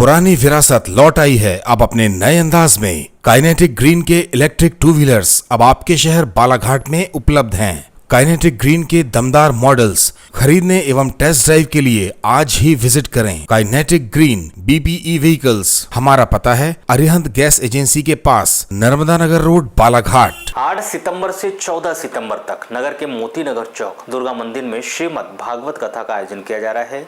पुरानी विरासत लौट आई है अब अपने नए अंदाज में। काइनेटिक ग्रीन के इलेक्ट्रिक 2 व्हीलर्स अब आपके शहर बालाघाट में उपलब्ध हैं। काइनेटिक ग्रीन के दमदार मॉडल्स खरीदने एवं टेस्ट ड्राइव के लिए आज ही विजिट करें। Kinetic green BBE vehicles. हमारा पता है अरिहंत गैस एजेंसी के पास, नर्मदा नगर रोड, बालाघाट। 8 सितंबर से 14 सितंबर तक नगर के मोती नगर चौक दुर्गा मंदिर में श्रीमद् भागवत कथा का आयोजन किया जा रहा है,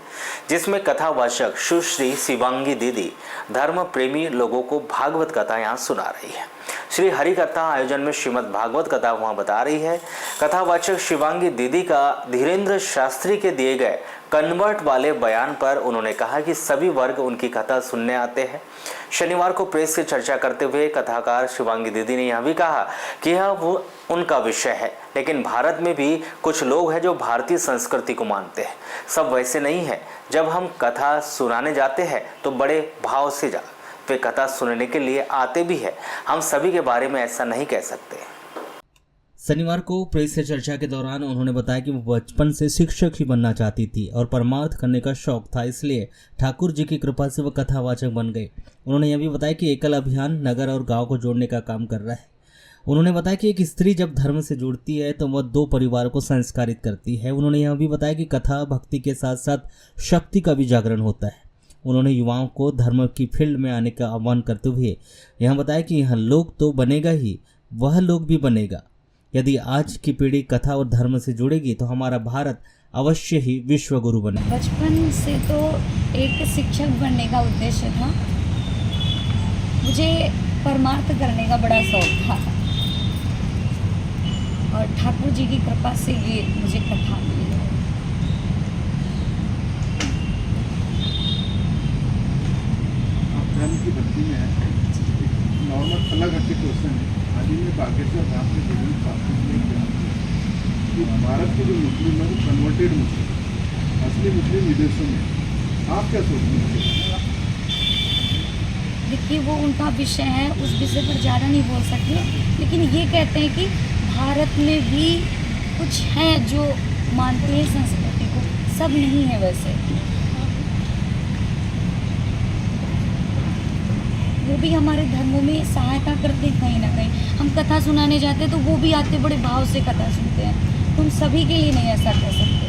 जिसमें कथावाचक सुश्री शिवांगी दीदी धर्म प्रेमी लोगों को भागवत कथा यहाँ सुना रही है। श्री हरि कथा आयोजन में श्रीमद् भागवत कथा वहाँ बता रही है। कथावाचक शिवांगी दीदी का धीरेन्द्र शास्त्री के दिए गए कन्वर्ट वाले बयान पर उन्होंने कहा कि सभी वर्ग उनकी कथा सुनने आते हैं। शनिवार को प्रेस से चर्चा करते हुए कथाकार शिवांगी दीदी ने यह भी कहा कि यह वो उनका विषय है, लेकिन भारत में भी कुछ लोग हैं जो भारतीय संस्कृति को मानते हैं। सब वैसे नहीं है। जब हम कथा सुनाने जाते हैं तो बड़े भाव से वे कथा सुनने के लिए आते भी है। हम सभी के बारे में ऐसा नहीं कह सकते। शनिवार को प्रेस से चर्चा के दौरान उन्होंने बताया कि वो बचपन से शिक्षक ही बनना चाहती थी और परमार्थ करने का शौक था, इसलिए ठाकुर जी की कृपा से वह कथावाचक बन गए। उन्होंने यह भी बताया कि एकल अभियान नगर और गांव को जोड़ने का काम कर रहा है। उन्होंने बताया कि एक स्त्री जब धर्म से जुड़ती है तो वह 2 परिवारों को संस्कारित करती है। उन्होंने यह भी बताया कि कथा भक्ति के साथ साथ शक्ति का भी जागरण होता है। उन्होंने युवाओं को धर्म की फील्ड में आने का आह्वान करते हुए यह बताया कि यह लोग तो बनेगा ही, वह लोग भी बनेगा। यदि आज की पीढ़ी कथा और धर्म से जुड़ेगी तो हमारा भारत अवश्य ही विश्व गुरु बनेगा। बचपन से तो एक शिक्षक बनने का उद्देश्य था। मुझे परमार्थ करने का बड़ा शौक था और ठाकुर जी की कृपा से ये मुझे कथा मिली है। धर्म की भक्ति में है। नॉर्मल अलग हटके क्वेश्चन है। हाल ही में बागेश्वर धाम के विभिन्न शास्त्रों में कि भारत के जो मुस्लिम है वो कन्वर्टेड मुस्लिम, असली मुस्लिम विदेशों में। आप क्या सोचते हैं? देखिए, वो उनका विषय है, उस विषय पर ज़्यादा नहीं बोल सकते, लेकिन ये कहते हैं कि भारत में भी कुछ हैं जो मानते हैं संस्कृति को, सब नहीं है वैसे। वो भी हमारे धर्मों में सहायता करते हैं कहीं ना कहीं। हम कथा सुनाने जाते हैं तो वो भी आते बड़े भाव से कथा सुनते हैं। तुम सभी के लिए नहीं ऐसा कह सकते।